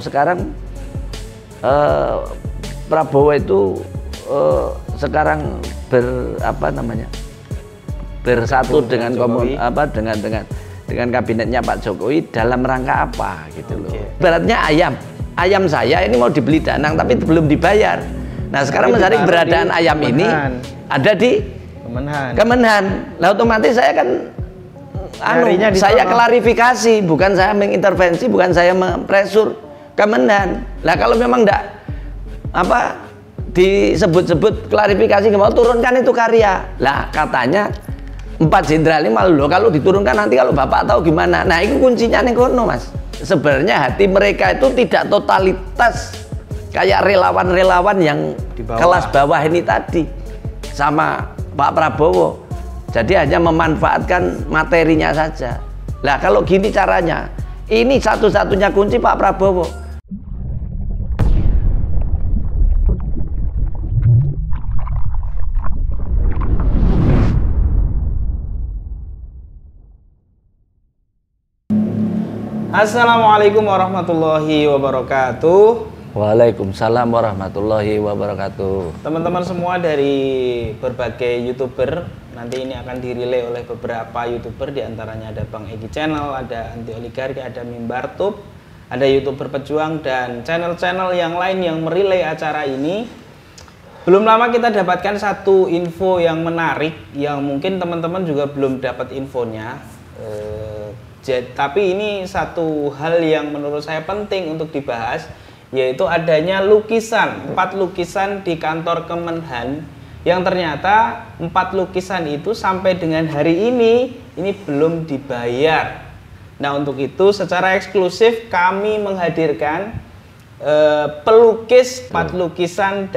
sekarang Prabowo itu sekarang bersatu dengan dengan kabinetnya Pak Jokowi dalam rangka apa gitu loh. Beratnya ayam saya ini mau dibeli Danang tapi belum dibayar. Nah sekarang mencari keberadaan ayam ini ada di Kemenhan. Nah otomatis saya kan saya klarifikasi, bukan saya mengintervensi, bukan saya mempresur Kemenhan. Nah kalau memang enggak disebut-sebut klarifikasi, mau turunkan itu karya. Lah katanya 4 jenderal ini malu loh kalau diturunkan nanti kalau Bapak tahu gimana. Nah itu kuncinya nih kono Mas. Sebenarnya hati mereka itu tidak totalitas kayak relawan-relawan yang kelas bawah ini tadi sama Pak Prabowo. Jadi hanya memanfaatkan materinya saja. Lah kalau gini caranya, ini satu-satunya kunci Pak Prabowo. Assalamualaikum warahmatullahi wabarakatuh. Waalaikumsalam warahmatullahi wabarakatuh. Teman-teman semua dari berbagai YouTuber, nanti ini akan dirilai oleh beberapa YouTuber, diantaranya ada Bang Egi Channel, ada Anti Oligarki, ada Mimbar Tube, ada YouTuber Pejuang, dan channel-channel yang lain yang merilai acara ini. Belum lama kita dapatkan satu info yang menarik, yang mungkin teman-teman juga belum dapat infonya. Tapi ini satu hal yang menurut saya penting untuk dibahas, yaitu adanya lukisan, 4 lukisan di kantor Kemenhan yang ternyata 4 lukisan itu sampai dengan hari ini belum dibayar. Nah untuk itu secara eksklusif kami menghadirkan pelukis 4 lukisan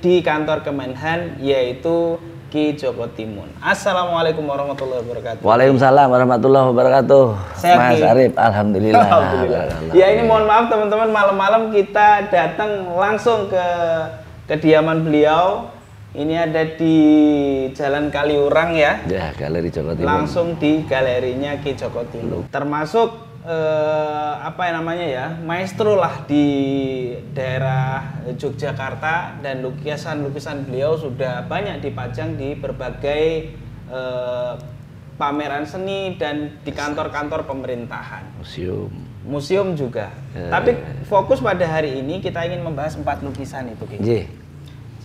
di kantor Kemenhan, yaitu Ki Joko Timun. Assalamualaikum warahmatullahi wabarakatuh. Waalaikumsalam warahmatullahi wabarakatuh. Mas Arif, alhamdulillah. Alhamdulillah. Ya ini mohon maaf teman-teman, malam-malam kita datang langsung ke kediaman beliau. Ini ada di Jalan Kaliurang ya. Ya, Galeri Joko Timun. Langsung di galerinya Ki Joko Timun. Termasuk maestro lah di daerah Yogyakarta, dan lukisan-lukisan beliau sudah banyak dipajang di berbagai pameran seni dan di kantor-kantor pemerintahan. Museum juga. Tapi fokus pada hari ini kita ingin membahas 4 lukisan itu.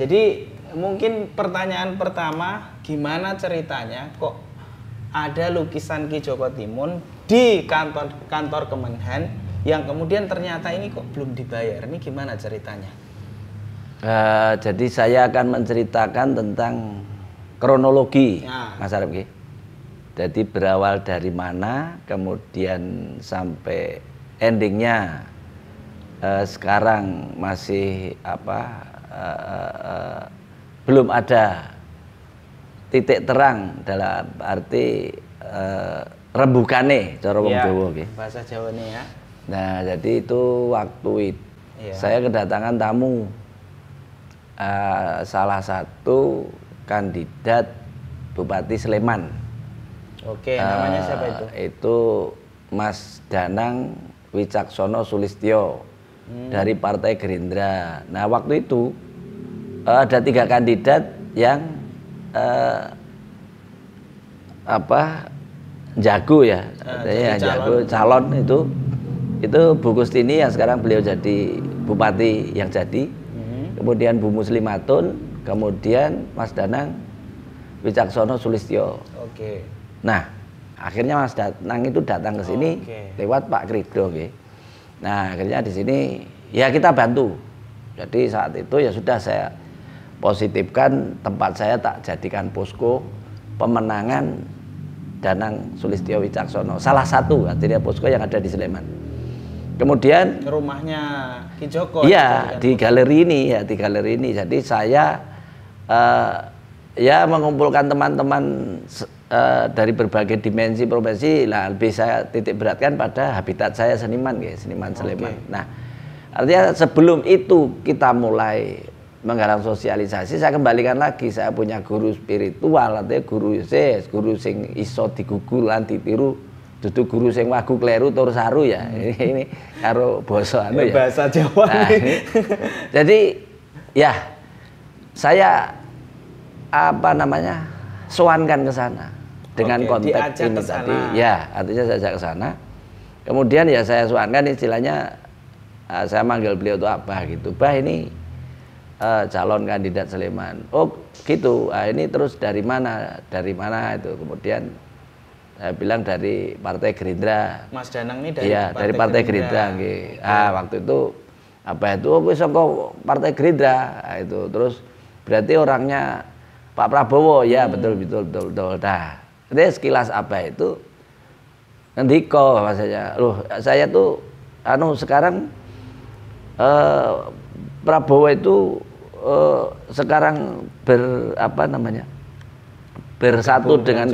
Jadi mungkin pertanyaan pertama, gimana ceritanya kok ada lukisan Ki Joko Timun di kantor Kemenhan yang kemudian ternyata ini kok belum dibayar? Ini gimana ceritanya? Jadi saya akan menceritakan tentang kronologi, Mas Arif. Jadi berawal dari mana, kemudian sampai endingnya sekarang masih belum ada titik terang, dalam arti rembugane cara wong Jawa nggih. Bahasa Jawa nih ya. Nah, jadi itu waktu itu saya kedatangan tamu salah satu kandidat Bupati Sleman. Oke, namanya siapa itu? Itu Mas Danang Wicaksono Sulistyo dari Partai Gerindra. Nah, waktu itu ada 3 kandidat yang jago ya, jago calon itu Bu Kustini yang sekarang beliau jadi bupati yang jadi, kemudian Bu Muslimatun, kemudian Mas Danang Wicaksono Sulistyo. Oke. Nah akhirnya Mas Danang itu datang ke sini lewat Pak Krido. Nah akhirnya di sini ya kita bantu. Jadi saat itu ya sudah saya positifkan, tempat saya tak jadikan posko pemenangan Danang Sulistyo Wicaksono, salah satu artinya posko yang ada di Sleman. Kemudian rumahnya Ki Joko. Iya, di galeri ini ya, di galeri ini. Jadi saya ya mengumpulkan teman-teman dari berbagai dimensi profesi. Lah lebih saya titik beratkan pada habitat saya seniman, seniman Sleman. Nah, artinya sebelum itu kita mulai menggalang sosialisasi, saya kembalikan lagi, saya punya guru spiritual, artinya guru sing iso digugu lan ditiru Dudu guru sing wagu kleru tur saru ya. Ini karo basa anu ya. Bahasa Jawa. Nah, jadi ya saya apa namanya? Sowankan ke sana dengan konteks ini tadi. Ya, artinya saya ajak ke sana. Kemudian ya saya sowankan istilahnya saya manggil beliau itu apa gitu. Bah ini calon kandidat Sleman. Oh, gitu. Ini terus dari mana? Dari mana itu? Kemudian saya bilang dari Partai Gerindra. Mas Danang ini dari dari Partai Gerindra. Waktu itu apa itu? Oh, saka Partai Gerindra. Nah, itu terus berarti orangnya Pak Prabowo ya, betul. Nah, ini sekilas apa itu? Ngendiko maksudnya. Loh, saya tuh sekarang Prabowo itu sekarang bersatu dengan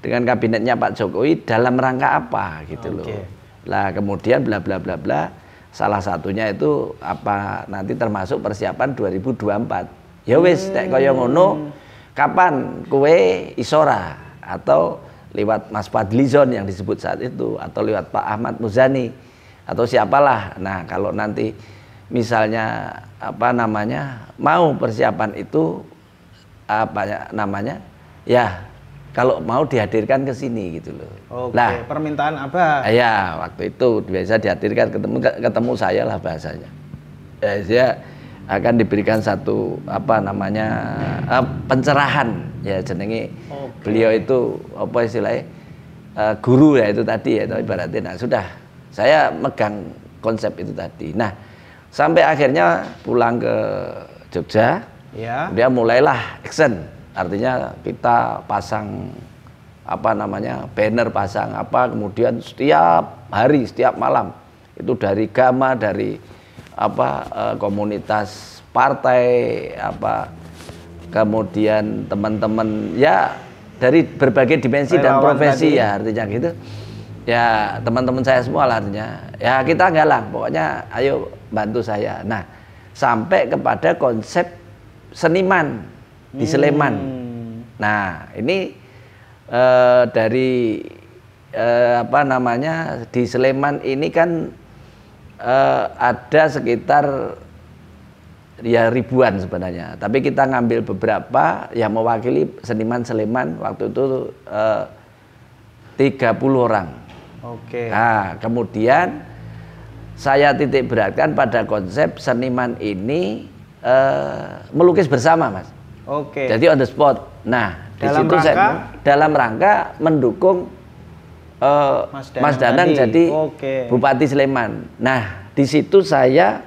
dengan kabinetnya Pak Jokowi dalam rangka apa gitu loh. Lah kemudian bla bla bla bla, salah satunya itu apa nanti termasuk persiapan 2024. Ya wis nek kaya ngono, kapan kue isora atau lewat Mas Fadlizon yang disebut saat itu atau lewat Pak Ahmad Muzani atau siapalah. Nah, kalau nanti misalnya apa namanya mau persiapan itu apa namanya ya kalau mau dihadirkan ke sini gitu loh. Oke, nah, permintaan apa? Ya waktu itu biasa dihadirkan ketemu saya lah bahasanya. Saya akan diberikan satu apa namanya pencerahan ya jenenge. Beliau itu apa istilahnya guru ya itu tadi ya ibaratnya. Nah sudah saya megang konsep itu tadi. Nah sampai akhirnya pulang ke Jogja. Ya. Dia mulailah action, artinya kita pasang apa namanya banner, pasang apa, kemudian setiap hari, setiap malam itu dari Gama, dari apa komunitas partai apa, kemudian teman-teman ya dari berbagai dimensi dan profesi tadi. Ya artinya gitu. Ya teman-teman saya semua lah artinya. Ya kita galang, pokoknya ayo bantu saya. Nah sampai kepada konsep seniman di Sleman. Nah ini dari apa namanya di Sleman ini kan ada sekitar ya ribuan sebenarnya. Tapi kita ngambil beberapa yang mewakili seniman Sleman waktu itu 30 orang. Oke. Nah kemudian saya titik beratkan pada konsep seniman ini melukis bersama, Mas. Oke. Jadi on the spot. Nah, di situ saya dalam rangka mendukung Mas Danang jadi Bupati Sleman. Nah, di situ saya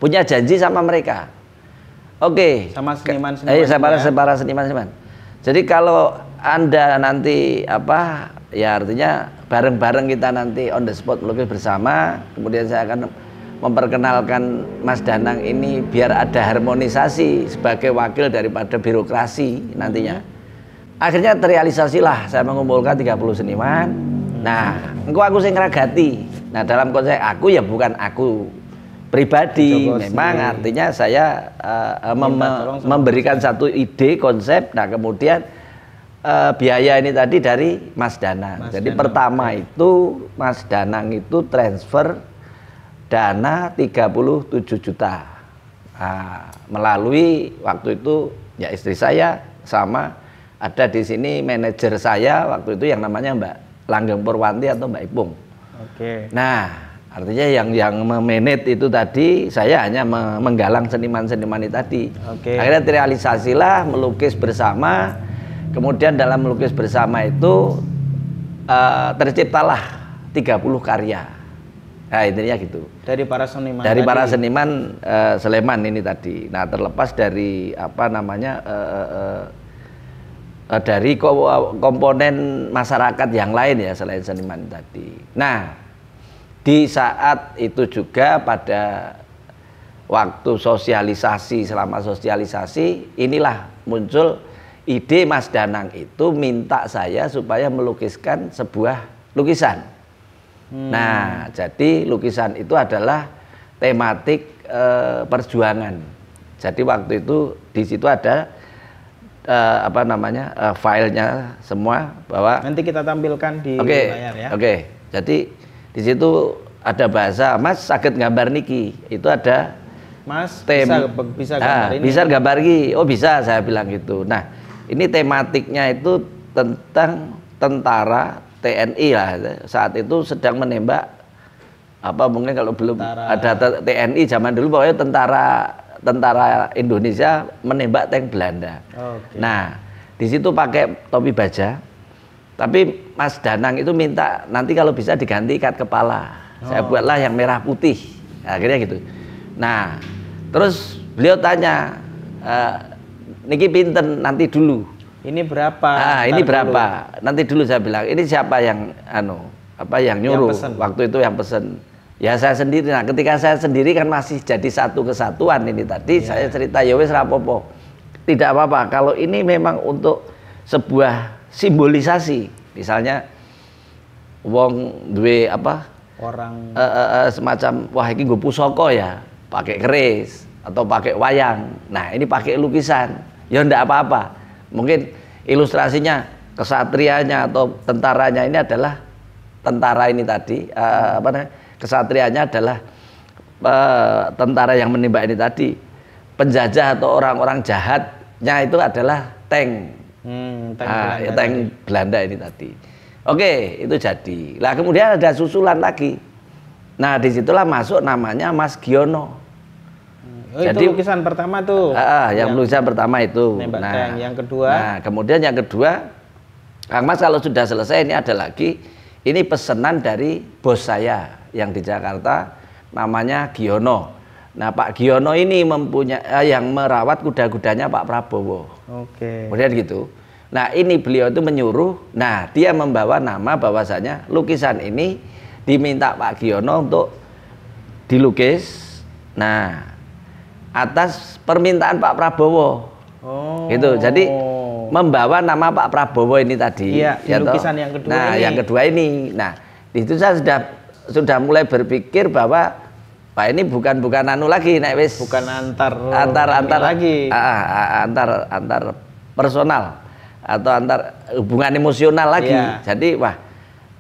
punya janji sama mereka. Oke. Sama seniman-seniman. Para seniman-seniman. Jadi kalau Anda nanti apa ya artinya bareng-bareng kita nanti on the spot melukis bersama, kemudian saya akan memperkenalkan Mas Danang ini biar ada harmonisasi sebagai wakil daripada birokrasi nantinya. Akhirnya terrealisasilah saya mengumpulkan 30 seniman. Nah, engko aku sing ngragati. Nah, dalam konsep aku ya bukan aku pribadi, memang artinya saya memberikan satu ide konsep. Nah, kemudian biaya ini tadi dari Mas Danang. Jadi pertama itu Mas Danang itu transfer dana 37 juta melalui waktu itu ya istri saya sama ada di sini manajer saya waktu itu yang namanya Mbak Langgeng Purwanti atau Mbak Ipung. Oke. Nah artinya yang memanage itu tadi saya hanya menggalang seniman-seniman itu tadi. Oke. Akhirnya terrealisasilah melukis bersama. Kemudian dalam melukis bersama itu terciptalah 30 karya. Nah intinya gitu. Dari para seniman. Dari para seniman Sleman ini tadi. Nah terlepas dari apa namanya dari komponen masyarakat yang lain ya selain seniman tadi. Nah di saat itu juga pada waktu sosialisasi, selama sosialisasi inilah muncul ide Mas Danang itu minta saya supaya melukiskan sebuah lukisan. Nah, jadi lukisan itu adalah tematik perjuangan. Jadi waktu itu di situ ada apa namanya filenya semua bahwa nanti kita tampilkan di layar ya. Oke. Jadi di situ ada bahasa Mas saged gambar niki. Itu ada Mas bisa gambar ini. Bisa gambar iki. Oh bisa, saya bilang gitu. Nah, ini tematiknya itu tentang tentara TNI lah. Saat itu sedang menembak apa mungkin kalau belum ada TNI zaman dulu pokoknya tentara Indonesia menembak tank Belanda. Okay. Nah, di situ pakai topi baja. Tapi Mas Danang itu minta nanti kalau bisa diganti ikat kepala. Saya buatlah yang merah putih. Akhirnya gitu. Nah, terus beliau tanya, niki pinten nanti dulu. Ini berapa? Ini berapa? Dulu. Nanti dulu saya bilang. Ini siapa yang yang nyuruh? Waktu itu yang pesen. Ya saya sendiri. Nah, ketika saya sendiri kan masih jadi satu kesatuan ini tadi. Saya cerita ya wis rapopo. Tidak apa-apa. Kalau ini memang untuk sebuah simbolisasi. Misalnya wong duwe orang semacam wah ini nggo pusaka ya, pakai keris atau pakai wayang. Nah, ini pakai lukisan. Ya ndak apa-apa. Mungkin ilustrasinya kesatrianya atau tentaranya ini adalah tentara ini tadi kesatrianya adalah tentara yang menembak ini tadi. Penjajah atau orang-orang jahatnya itu adalah tank. Tank Belanda ini tadi. Oke, itu jadi. Lah kemudian ada susulan lagi. Nah, disitulah masuk namanya Mas Giono. Jadi itu lukisan pertama tuh. Yang lukisan pertama itu. Nah, yang kedua. Nah, kemudian yang kedua, Kang Mas kalau sudah selesai ini ada lagi. Ini pesanan dari bos saya yang di Jakarta, namanya Giono. Nah, Pak Giono ini mempunyai yang merawat kuda-kudanya Pak Prabowo. Oke. Kemudian gitu. Nah, ini beliau itu menyuruh. Nah, dia membawa nama bahwasanya lukisan ini diminta Pak Giono untuk dilukis. Nah, atas permintaan Pak Prabowo. Gitu. Jadi membawa nama Pak Prabowo ini tadi. Iya, di lukisan yang kedua nah, ini. yang kedua ini. Nah, di situ saya sudah mulai berpikir bahwa Pak ini bukan anu lagi, nek wis bukan antar lagi. Antar personal atau antar hubungan emosional lagi. Iya. Jadi wah,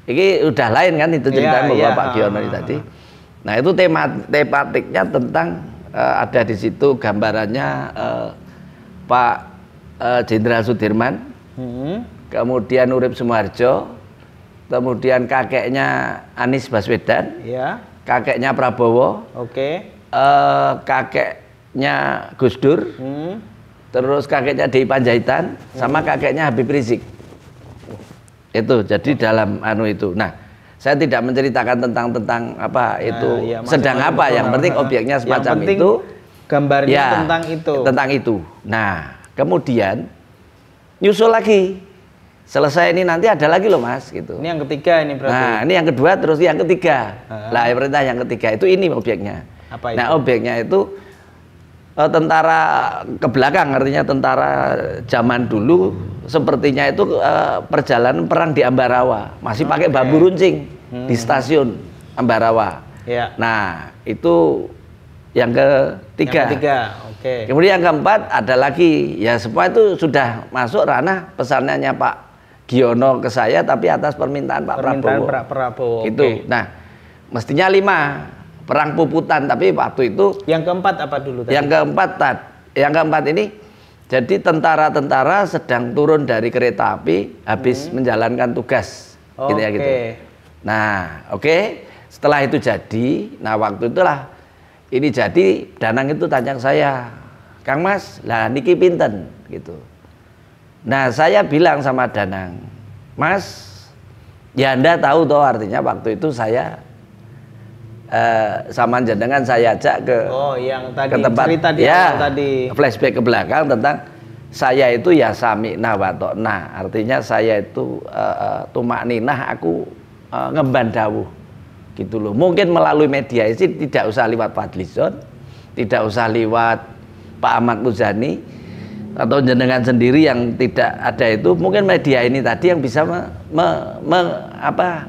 ini udah lain kan itu ceritanya Pak Giono ini tadi. Nah, itu tematiknya tentang ada di situ gambarannya Pak Jenderal Sudirman, kemudian Urip Sumoharjo, kemudian kakeknya Anies Baswedan, kakeknya Prabowo, kakeknya Gus Dur, terus kakeknya Dei Panjaitan, sama kakeknya Habib Rizik. Itu jadi dalam itu. Nah, saya tidak menceritakan tentang apa itu sedang apa, yang penting objeknya semacam itu, gambarnya tentang itu. Nah, kemudian nyusul lagi. Selesai ini nanti ada lagi loh Mas gitu. Ini yang ketiga ini berarti. Nah, ini yang kedua terus yang ketiga. Lah, perintah yang ketiga itu ini objeknya. Apa itu? Nah, objeknya itu tentara ke belakang, artinya tentara zaman dulu sepertinya itu perjalanan perang di Ambarawa. Masih pakai bambu runcing di stasiun Ambarawa. Nah, itu yang ketiga. Kemudian yang keempat ada lagi, ya semua itu sudah masuk ranah pesanannya Pak Giono ke saya, tapi atas permintaan Pak Prabowo. Gitu. Nah, mestinya 5 perang puputan, tapi waktu itu yang keempat apa dulu tadi? Yang keempat ini jadi tentara-tentara sedang turun dari kereta api habis menjalankan tugas. Gitu ya gitu. Nah, setelah itu jadi, nah waktu itulah ini jadi, Danang itu tanya ke saya, Kang Mas, lah niki pinten gitu. Nah, saya bilang sama Danang, Mas, ya Anda tahu toh artinya waktu itu saya sama jenengan saya ajak ke yang tadi ke tempat cerita di awal tadi, flashback ke belakang tentang saya itu ya sami'na wa ta'na, artinya saya itu tumakninah, aku ngemban dawuh gitu loh. Mungkin melalui media ini tidak usah lewat Fadlizon, tidak usah lewat Pak Ahmad Muzani atau jenengan sendiri yang tidak ada itu, mungkin media ini tadi yang bisa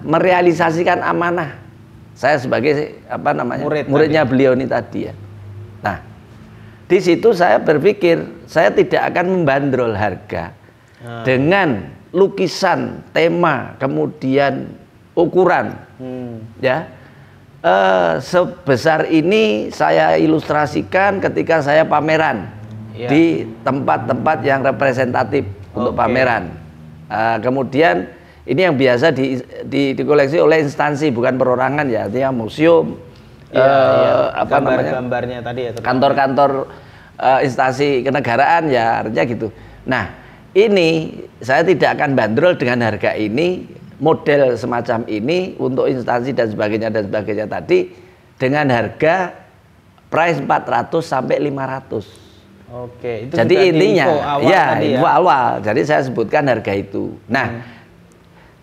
merealisasikan amanah saya sebagai muridnya beliau ini tadi ya. Nah, di situ saya berpikir saya tidak akan membandrol harga dengan lukisan, tema, kemudian ukuran, ya. Sebesar ini saya ilustrasikan ketika saya pameran di tempat-tempat yang representatif untuk pameran. Kemudian ini yang biasa dikoleksi oleh instansi, bukan perorangan ya, artinya museum, apa namanya, gambarnya tadi ya, kantor-kantor instansi kenegaraan ya, artinya gitu. Nah, ini saya tidak akan bandrol dengan harga ini, model semacam ini untuk instansi dan sebagainya tadi dengan harga price 400 sampai 500. Oke, itu jadi intinya info ya. awal. Jadi saya sebutkan harga itu. Nah,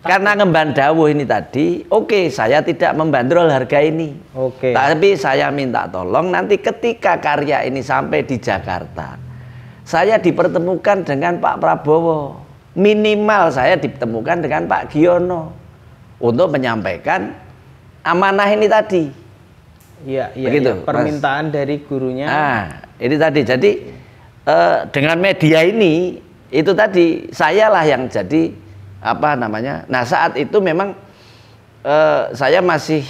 karena ngemban dawuh ini tadi, oke, saya tidak membandrol harga ini. Oke. Tapi saya minta tolong nanti ketika karya ini sampai di Jakarta, saya dipertemukan dengan Pak Prabowo. Minimal saya ditemukan dengan Pak Giono untuk menyampaikan amanah ini tadi. Iya, begitu, permintaan dari gurunya. Nah, ini tadi. Jadi dengan media ini itu tadi sayalah yang jadi apa namanya. Nah, saat itu memang saya masih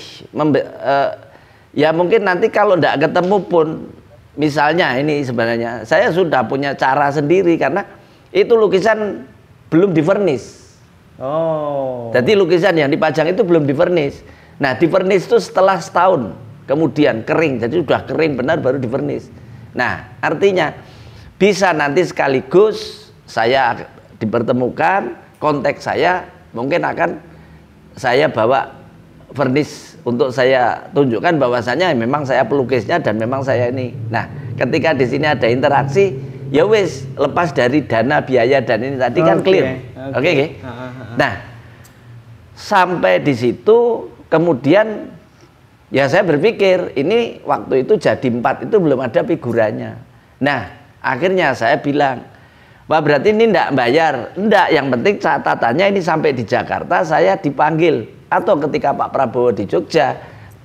ya mungkin nanti kalau tidak ketemu pun, misalnya ini sebenarnya saya sudah punya cara sendiri karena itu lukisan belum divernis. Oh. Jadi lukisan yang dipajang itu belum divernis. Nah, divernis itu setelah setahun kemudian kering. Jadi sudah kering benar baru divernis. Nah, artinya bisa nanti sekaligus saya dipertemukan, konteks saya mungkin akan saya bawa vernis untuk saya tunjukkan bahwasanya memang saya pelukisnya dan memang saya ini. Nah, ketika di sini ada interaksi, ya wis, lepas dari dana, biaya dan ini tadi kan clear. Oke. Nah, sampai di situ kemudian ya saya berpikir ini waktu itu jadi 4 itu belum ada figurannya. Nah, akhirnya saya bilang, Pak, berarti ini enggak bayar. Enggak, yang penting catatannya ini sampai di Jakarta saya dipanggil, atau ketika Pak Prabowo di Jogja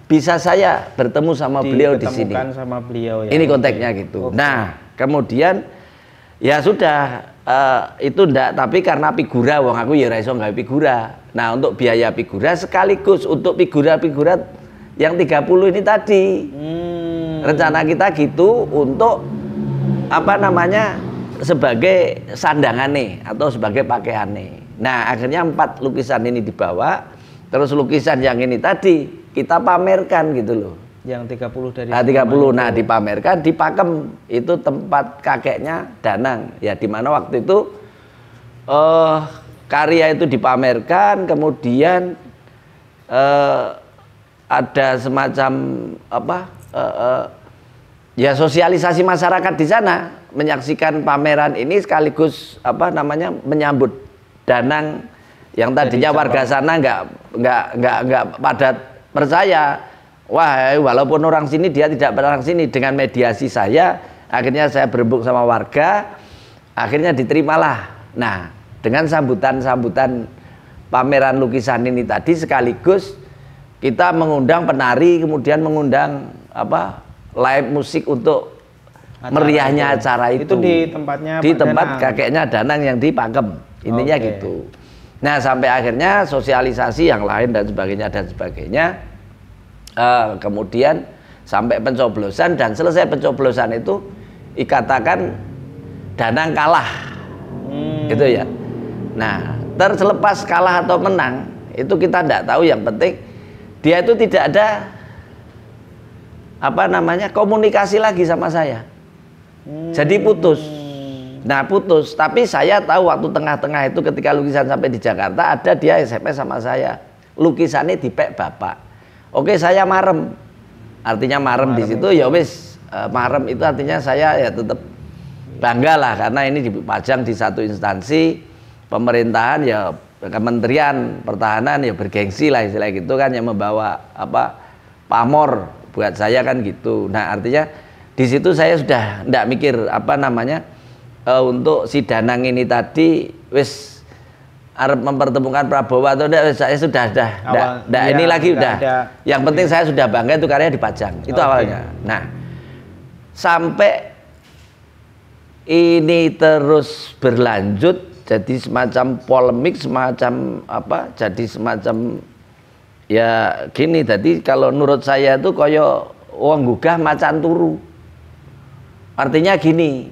bisa saya bertemu sama beliau di sini. Sama beliau ya. Ini konteksnya gitu. Nah, kemudian ya sudah itu ndak, tapi karena figura wong aku ya ora iso gawe figura. Nah, untuk biaya figura sekaligus untuk figura-figura yang 30 ini tadi. Rencana kita gitu untuk apa namanya? Sebagai sandangane atau sebagai pakaiane. Nah, akhirnya 4 lukisan ini dibawa, terus lukisan yang ini tadi kita pamerkan gitu loh. Yang 30 dari 30. Nah, dipamerkan di Pakem, itu tempat kakeknya Danang. Ya, di mana waktu itu karya itu dipamerkan, kemudian ada semacam apa? Ya sosialisasi masyarakat di sana menyaksikan pameran ini sekaligus apa namanya menyambut Danang yang tadinya warga sana nggak pada percaya. Wah, walaupun orang sini dia tidak pernah sini. Dengan mediasi saya, akhirnya saya berembuk sama warga, akhirnya diterimalah. Nah, dengan sambutan pameran lukisan ini tadi sekaligus kita mengundang penari, kemudian mengundang apa live musik untuk meriahnya acara itu. Itu di tempatnya di tempat kakeknya Danang yang di Pakem. Intinya gitu. Nah, sampai akhirnya sosialisasi yang lain dan sebagainya. Kemudian sampai pencoblosan, dan selesai pencoblosan itu dikatakan Danang kalah. Gitu ya. Nah, terlepas kalah atau menang itu kita tidak tahu, yang penting dia itu tidak ada apa namanya komunikasi lagi sama saya. Jadi putus. Nah, putus. Tapi saya tahu waktu tengah-tengah itu ketika lukisan sampai di Jakarta, ada dia SMS sama saya. Lukisannya dipek Bapak. Oke, saya marem. Artinya marem di situ ya wis, marem itu artinya saya ya tetap bangga lah karena ini dipajang di satu instansi pemerintahan, ya Kementerian Pertahanan, ya bergengsi lah istilah gitu kan, yang membawa apa pamor buat saya kan gitu. Nah, artinya di situ saya sudah enggak mikir apa namanya untuk si Danang ini tadi wis arep mempertemukan Prabowo atau enggak, saya sudah ini lagi udah. Yang penting saya sudah bangga itu karya dipajang. Itu awalnya. Nah, sampai ini terus berlanjut jadi semacam polemik, semacam apa, jadi semacam ya gini. Jadi kalau menurut saya itu koyo wong gugah macan turu. Artinya gini,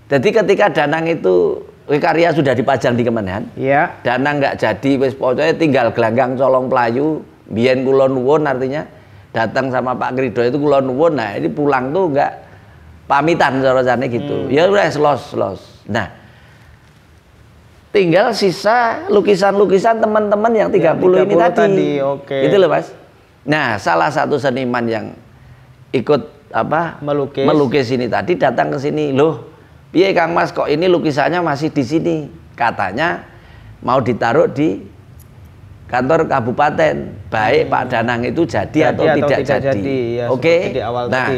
jadi ketika Danang itu karya sudah dipajang di Kemenhan, ya. Danang nggak jadi, wis pokoknya tinggal gelanggang colong pelayu, biyen kula nuwun, artinya datang sama Pak Krido itu kula nuwun. Nah ini pulang tuh nggak pamitan carane gitu. Ya udah los. Nah tinggal sisa lukisan-lukisan teman-teman yang 30 ini tadi. Oke. Itu loh Mas. Nah salah satu seniman yang ikut apa melukis ini tadi datang ke sini, loh piye Kang Mas kok ini lukisannya masih di sini, katanya mau ditaruh di kantor kabupaten, baik Pak Danang itu jadi atau tidak jadi. Ya, oke. Nah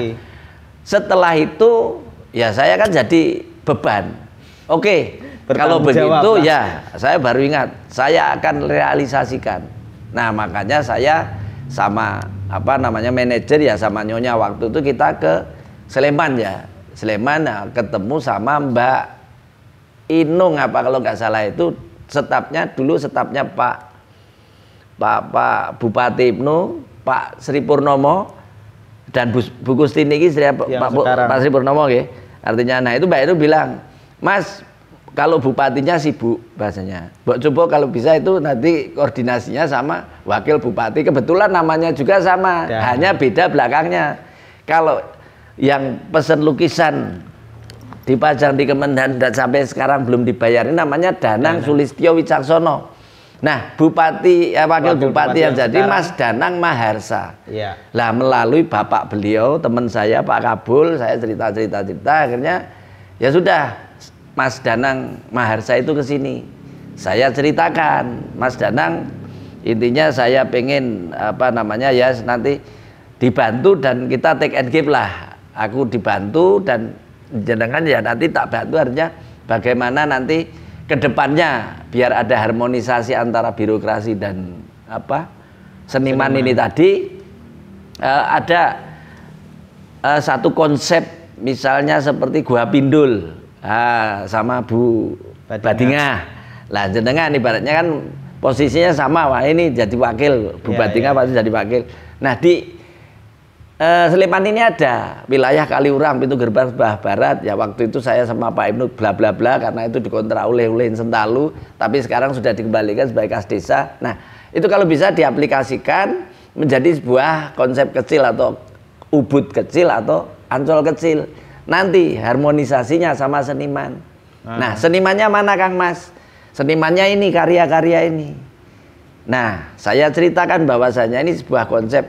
setelah itu ya saya kan jadi beban. Oke, kalau begitu ya saya baru ingat saya akan realisasikan. Nah makanya saya sama apa namanya manajer ya sama nyonya waktu itu kita ke Sleman ya, Sleman, nah, ketemu sama Mbak Inung apa kalau nggak salah itu stafnya dulu, stafnya Pak Bupati Ibnu, Pak Sri Purnomo dan Bu Kustini ini Pak Sri Purnomo ya. Artinya nah itu Mbak Inung bilang, Mas kalau bupatinya sibuk bahasanya, Mbak coba kalau bisa itu nanti koordinasinya sama wakil bupati, kebetulan namanya juga sama, hanya beda belakangnya. Kalau yang pesen lukisan dipajang di Kemenhan dan sampai sekarang belum dibayarin namanya Danang Sulistyo Wicaksono. Nah bupati wakil bupati yang jadi sekarang Mas Danang Maharsa. Ya. Lah melalui bapak beliau teman saya Pak Kabul, saya cerita akhirnya ya sudah Mas Danang Maharsa itu ke sini. Saya ceritakan, Mas Danang, intinya saya pengen apa namanya ya nanti dibantu dan kita take and give lah. Aku dibantu dan jenengan ya nanti tak bantu, artinya bagaimana nanti ke depannya biar ada harmonisasi antara birokrasi dan apa seniman ini tadi. Ada satu konsep misalnya seperti Gua Pindul. Sama Bu Badingah. Lah jenengan ibaratnya kan posisinya sama, wah ini jadi wakil Bu Badingah pasti jadi wakil. Nah di Sleman ini ada wilayah Kaliurang, pintu gerbang sebelah barat ya, waktu itu saya sama Pak Ibnu bla bla bla karena itu dikontrak oleh Sentalu, tapi sekarang sudah dikembalikan sebagai kas desa. Nah itu kalau bisa diaplikasikan menjadi sebuah konsep kecil atau Ubud kecil atau Ancol kecil. Nanti harmonisasinya sama seniman. Nah senimannya mana Kang Mas? Senimannya ini, karya-karya ini. Nah saya ceritakan bahwasanya ini sebuah konsep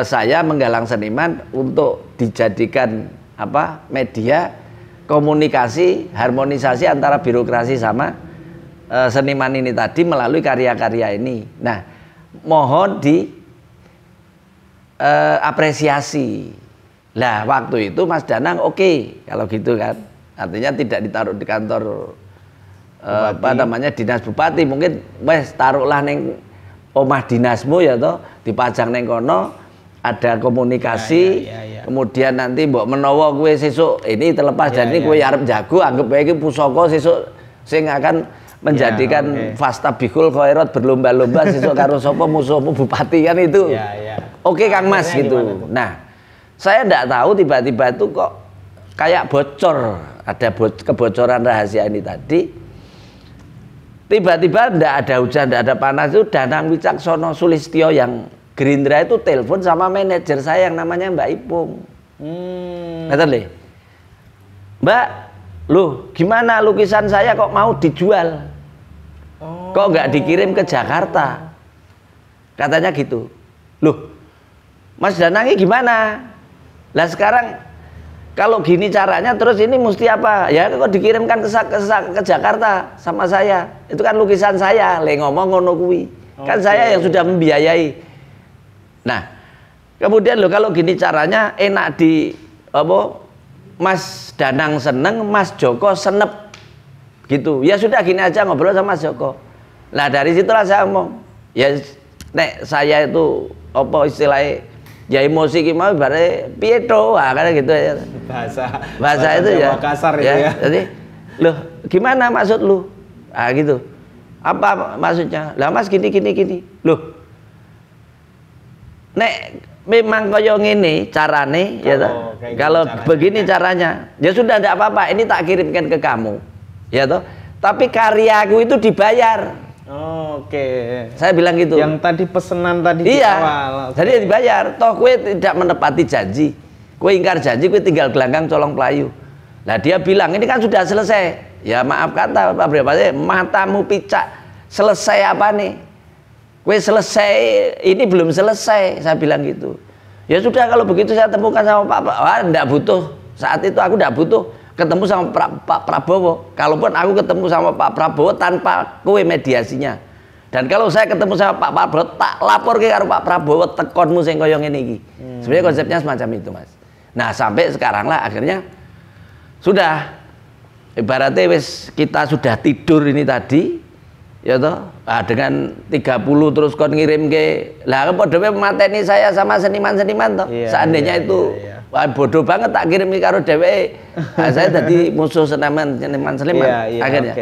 saya menggalang seniman untuk dijadikan apa media komunikasi, harmonisasi antara birokrasi sama seniman ini tadi melalui karya-karya ini. Nah mohon apresiasi. Lah waktu itu Mas Danang oke, kalau gitu kan, artinya tidak ditaruh di kantor apa namanya dinas bupati, mungkin wes taruhlah neng omah dinasmu ya toh, dipajang neng kono, ada komunikasi, kemudian nanti mbok menawa kue sesuk ini terlepas dan ini kue arep jago, anggap baik pusaka sesuk sing akan menjadikan fastabihul khairat, berlomba-lomba sesuk karo sapa musuhmu bupati kan itu. Oke Kang Mas gitu. Nah saya tidak tahu tiba-tiba itu kok kayak bocor, ada kebocoran rahasia ini tadi. Tiba-tiba tidak ada hujan, tidak ada panas, itu Danang Wicaksono Sulistyo yang Gerindra itu telepon sama manajer saya yang namanya Mbak Ipung. Mbak, loh gimana lukisan saya kok mau dijual? Kok nggak dikirim ke Jakarta? Katanya gitu. Loh, Mas Danang ini gimana? Lah sekarang kalau gini caranya terus ini mesti apa? Ya kok dikirimkan ke Jakarta sama saya. Itu kan lukisan saya, le ngomong ngono kuwi. Kan saya yang sudah membiayai. Nah, kemudian loh kalau gini caranya enak di apa? Mas Danang seneng, Mas Joko senep. Gitu. Ya sudah gini aja ngobrol sama Mas Joko. Nah, dari situlah saya ngomong, ya nek saya itu apa istilahnya ya emosi ki mau bare piye to, kan gitu ya. Bahasa itu ya kasar itu ya. Jadi, loh, gimana maksud lu? Ah gitu. Apa maksudnya? Lah Mas gini. Loh. Nek memang kaya ngene carane ya toh. Kalau begini caranya, ya sudah tidak apa-apa, ini tak kirimkan ke kamu. Ya toh. Tapi karyaku itu dibayar. Oke. Saya bilang gitu. Yang tadi pesanan tadi di awal. Jadi dibayar. Toh kue tidak menepati janji. Kue ingkar janji, kue tinggal gelanggang colong pelayu. Nah dia bilang ini kan sudah selesai. Ya maaf kata Pak Brepati, matamu picak. Selesai apa nih? Kue selesai, ini belum selesai. Saya bilang gitu. Ya sudah kalau begitu saya temukan sama Pak Prabowo. Wah, enggak butuh. Saat itu aku enggak butuh ketemu sama Pak Prabowo. Kalaupun aku ketemu sama Pak Prabowo tanpa kowe mediasinya. Dan kalau saya ketemu sama Pak Prabowo tak lapor ke karo Pak Prabowo tekonmu sing kaya ngene iki. Sebenarnya konsepnya semacam itu, Mas. Nah, sampai sekarang lah akhirnya sudah ibaratnya wis kita sudah tidur ini tadi ya toh. Nah, dengan 30 terus kon ngirim ke lah padha mateni saya sama seniman-seniman toh. Seandainya itu wah, bodoh banget tak kirim karo dheweke. Nah, saya jadi musuh seniman akhirnya.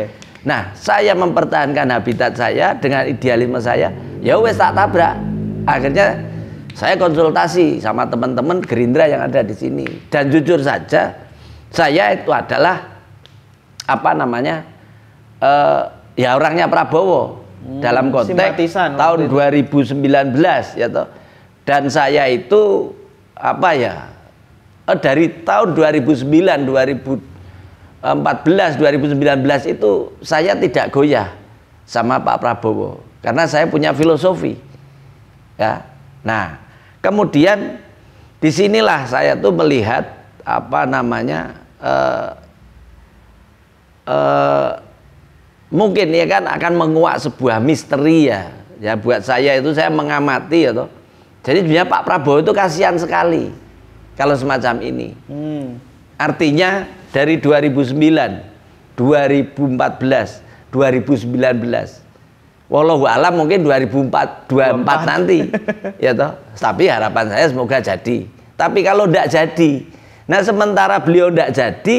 Nah, saya mempertahankan habitat saya dengan idealisme saya. Ya wes tak tabrak. Akhirnya saya konsultasi sama teman-teman Gerindra yang ada di sini. Dan jujur saja, saya itu adalah apa namanya? Ya orangnya Prabowo dalam konteks tahun 2019 ya toh. Dan saya itu apa ya? Dari tahun 2009, 2014, 2019 itu saya tidak goyah sama Pak Prabowo karena saya punya filosofi. Ya. Nah, kemudian disinilah saya tuh melihat apa namanya mungkin ya kan akan menguak sebuah misteri ya. Ya buat saya itu saya mengamati ya toh. Jadi sebenarnya Pak Prabowo itu kasihan sekali kalau semacam ini. Artinya dari 2009, 2014, 2019. Wallahu alam mungkin 2024 nanti. Ya toh. Tapi harapan saya semoga jadi. Tapi kalau tidak jadi, nah sementara beliau tidak jadi,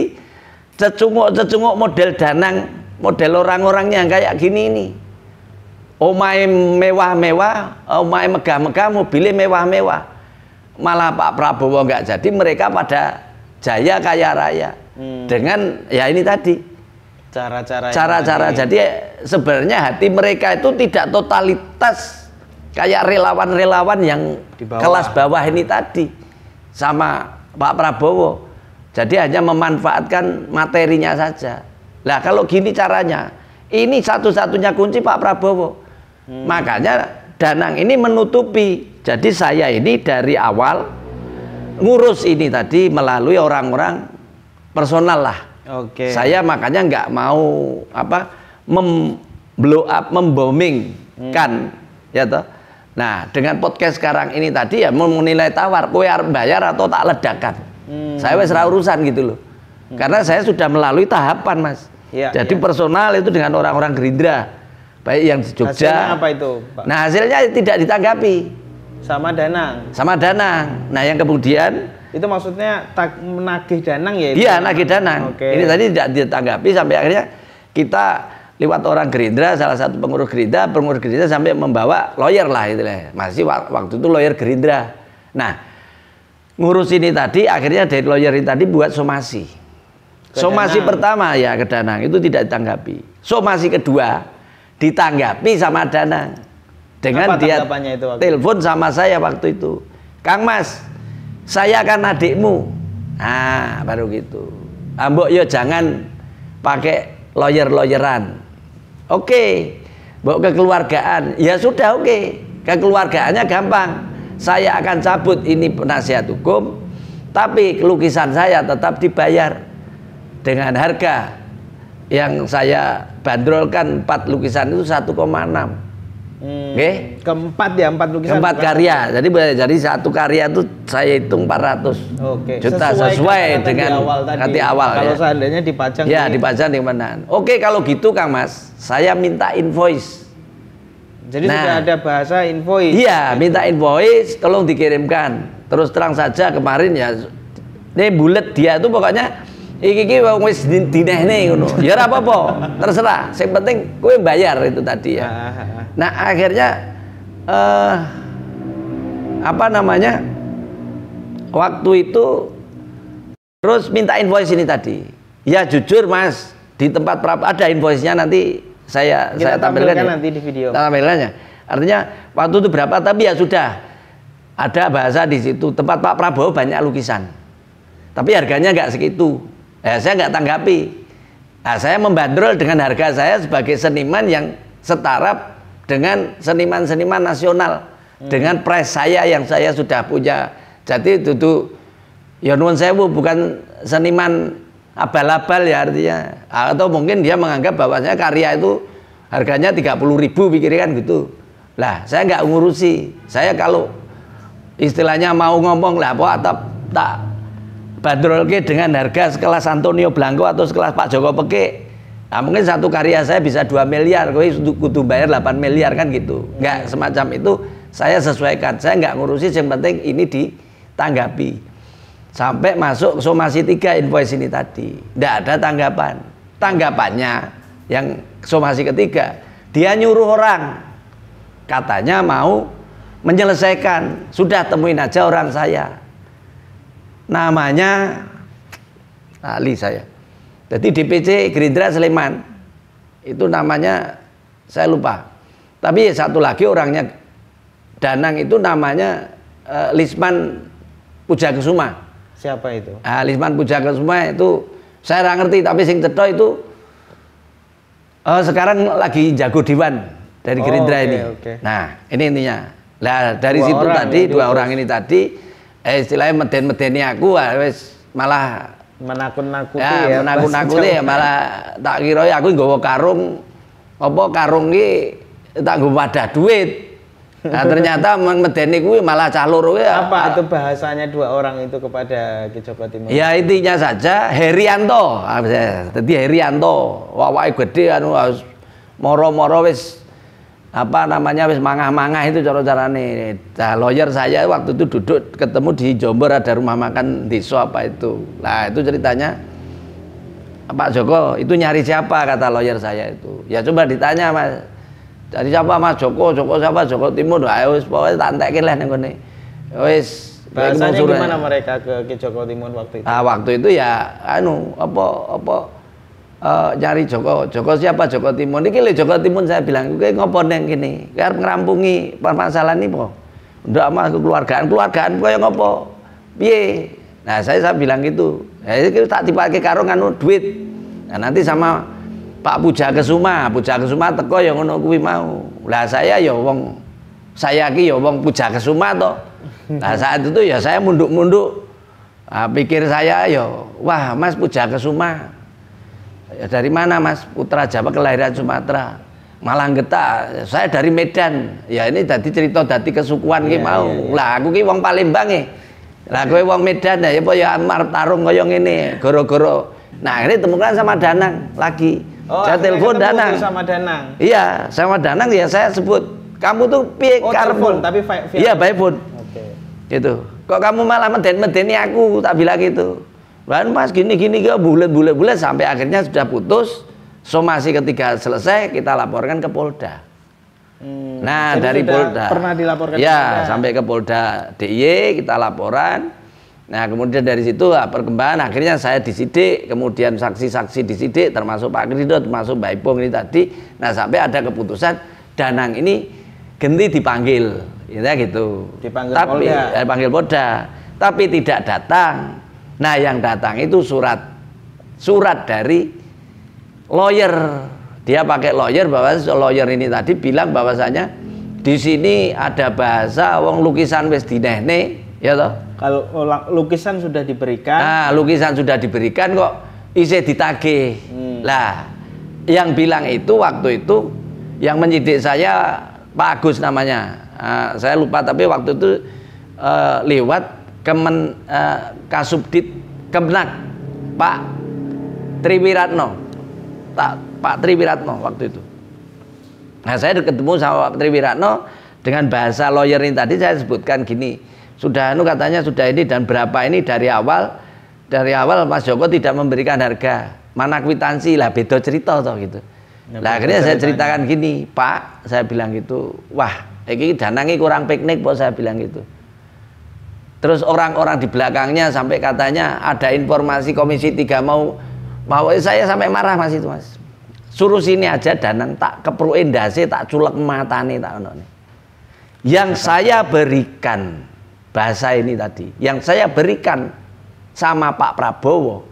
cecunguk model Danang, model orang-orangnya kayak gini ini. Omahe mewah-mewah, omahe megah-megah, mobilnya mewah-mewah. Malah Pak Prabowo nggak jadi, mereka pada jaya kaya raya dengan ya ini tadi cara-cara. Jadi sebenarnya hati mereka itu tidak totalitas kayak relawan-relawan yang kelas bawah ini tadi sama Pak Prabowo. Jadi hanya memanfaatkan materinya saja. Lah kalau gini caranya, ini satu-satunya kunci Pak Prabowo. Makanya Danang ini menutupi. Jadi saya ini dari awal ngurus ini tadi melalui orang-orang personal lah. Saya makanya nggak mau apa blow up, membombing kan, ya toh. Nah dengan podcast sekarang ini tadi ya mau nilai tawar, kowe arep bayar atau tak ledakan. Saya wes ra urusan gitu loh. Karena saya sudah melalui tahapan, Mas. Jadi personal itu dengan orang-orang Gerindra, baik yang di Jogja. Hasilnya apa itu, Pak? Nah hasilnya tidak ditanggapi. Sama Danang. Nah yang kemudian itu maksudnya menagih Danang ya? Iya nagih Danang. Ini tadi tidak ditanggapi sampai akhirnya kita lewat orang Gerindra, salah satu pengurus Gerindra sampai membawa lawyer lah itu lah. Masih waktu itu lawyer Gerindra. Nah ngurus ini tadi akhirnya dari lawyer ini tadi buat somasi. Somasi pertama ya ke Danang itu tidak ditanggapi. Somasi kedua ditanggapi sama Danang. Dengan dia telepon sama saya waktu itu, Kang Mas, saya kan adikmu. Nah baru gitu. Mbok yo jangan pakai lawyer-lawyeran. Oke, mbok kekeluargaan. Ya sudah oke. Kekeluargaannya gampang. Saya akan cabut ini penasihat hukum, tapi lukisan saya tetap dibayar dengan harga yang saya bandrolkan 4 lukisan itu 1,6. Keempat ya, 4 lukisan. Keempat karya. Jadi satu karya itu saya hitung 400 juta sesuai dengan nanti awal. Kalau seandainya dipajang. Ya dipajang di mana? Oke kalau gitu Kang Mas, saya minta invoice. Jadi sudah ada bahasa invoice. Iya, minta invoice, tolong dikirimkan. Terus terang saja kemarin ya, ini bulet dia tuh pokoknya iki wong wis dinehne ngono. Ya ora apa-apa, terserah. Yang penting kowe bayar itu tadi ya. Nah, akhirnya apa namanya? Waktu itu terus minta invoice ini tadi. Ya jujur Mas, di tempat ada invoice-nya nanti saya tampilkan ya. Nanti di video. Tampilannya. Artinya waktu itu berapa, tapi ya sudah ada bahasa di situ. Tempat Pak Prabowo banyak lukisan, tapi harganya nggak segitu. Saya nggak tanggapi. Nah, saya membandrol dengan harga saya sebagai seniman yang setara dengan seniman-seniman nasional, dengan price saya yang saya sudah punya. Jadi itu ya nuwun sewu, bukan seniman abal-abal ya artinya. Atau mungkin dia menganggap bahwasanya karya itu harganya 30.000 pikirkan gitu. Lah saya nggak ngurusi. Saya kalau istilahnya mau ngomong lah tak bandrolke dengan harga sekelas Antonio Blanco atau sekelas Pak Joko Peke. Nah, mungkin satu karya saya bisa 2 miliar, kowe kudu bayar 8 miliar kan gitu. Nggak semacam itu, saya sesuaikan. Saya nggak ngurusi, yang penting ini ditanggapi. Sampai masuk somasi 3 invoice ini tadi, nggak ada tanggapan. Tanggapannya yang somasi ketiga, dia nyuruh orang, katanya mau menyelesaikan, sudah temuin aja orang saya, namanya Ali saya. Jadi DPC Gerindra Sleman itu namanya saya lupa, tapi satu lagi orangnya Danang itu namanya Lisman Pujakesuma. Siapa itu? Lisman Pujakesuma itu saya nggak ngerti, tapi sing cetha itu sekarang lagi jago Dewan dari Gerindra ini. Nah ini intinya. Nah dari situ tadi dua orang ini tadi istilahnya meden-medeni aku wis malah menakut-nakuti ya, menakut-nakuti ya, malah tak kira aku nggawa karung apa karung iki tak nggo wadah duit. Nah ternyata medeni kuwi malah cah loro ya. Apa itu bahasanya dua orang itu kepada Ki Joko Timun? Ya intinya saja Herianto. Jadi Herianto wawake gede anu moro-moro wis apa namanya wis mangah-mangah itu cara-carane. Nah, lawyer saya waktu itu duduk ketemu di Jombor, ada rumah makan desa apa itu. Nah, itu ceritanya Pak Joko itu nyari siapa, kata lawyer saya itu. Ya coba ditanya Mas. Jadi siapa Mas Joko? Joko siapa? Joko Timun. Ayo wis pokoke tak entekke lah ning kene. Wis bahasanya gimana mereka ke Ki Joko Timun waktu itu? Waktu itu ya anu nyari Joko siapa? Joko Timun. Iki lho Joko Timun, saya bilang kowe ngopo neng kene? Kowe arep ngrampungi permasalahan iki po. Ndak Mas, kekeluargaan koyo ngopo? Piye? Nah, saya bilang gitu. Ya iki tak dipake karo nganu duit. Nah, nanti sama Pak Pujakesuma teko ya ngono kuwi mau. Lah saya ya wong saya ki ya wong Pujakesuma to. Nah saat itu ya saya munduk-munduk. Nah, pikir saya ya, wah Mas Pujakesuma. Ya dari mana Mas? Putra Jawa kelahiran Sumatera. Malanggeta. Saya dari Medan. Ya ini dadi cerita dadi kesukuan ki mau. Lah aku ki wong Palembang e. Lah kowe wong Medan ya apa ya arep tarung kaya ngene, goro-goro. Nah, ini temukan sama Danang lagi. Saya telepon Danang. Sama Danang. Iya, sama Danang ya saya sebut, kamu tuh piye karepmu? Tapi iya, by phone. Oke. Gitu. Kok kamu malah medeni aku, tak bilang gitu. Lalu Mas gini ke bulat sampai akhirnya sudah putus. Somasi ketiga selesai, kita laporkan ke Polda. Nah, dari Polda. Pernah dilaporkan ya, ke Polda. Sampai ke Polda DIY kita laporan. Nah kemudian dari situ perkembangan akhirnya saya disidik, kemudian saksi-saksi disidik termasuk Pak Krido, termasuk Mbak Ipung ini tadi. Nah sampai ada keputusan Danang ini ganti dipanggil, ya gitu. Dipanggil Polda, tapi tidak datang. Nah yang datang itu surat dari lawyer. Dia pakai lawyer, bahwa lawyer ini tadi bilang bahwasanya di sini ada bahasa wong lukisan wis dinehne, ya toh. Kalau lukisan sudah diberikan. Nah, lukisan sudah diberikan kok isih ditagih. Lah, yang bilang itu waktu itu yang menyidik saya Pak Agus namanya. Saya lupa tapi waktu itu lewat Kasubdit Kemenak Pak Triwiratno. Pak Triwiratno waktu itu. Nah, saya ketemu sama Pak Triwiratno dengan bahasa lawyer ini tadi saya sebutkan gini, sudah katanya sudah ini dan berapa ini dari awal Mas Joko tidak memberikan harga, mana kwitansi lah, beda cerita toh gitu. Nah, akhirnya saya ceritakan gini, Pak, saya bilang gitu, wah, ini danangi kurang piknik, Pak, saya bilang gitu. Terus orang-orang di belakangnya sampai katanya ada informasi Komisi 3 mau saya sampai marah Mas itu Mas. Suruh sini aja danang tak kepruin dasi tak culek matane tak ono. Yang saya berikan bahasa ini tadi, yang saya berikan sama Pak Prabowo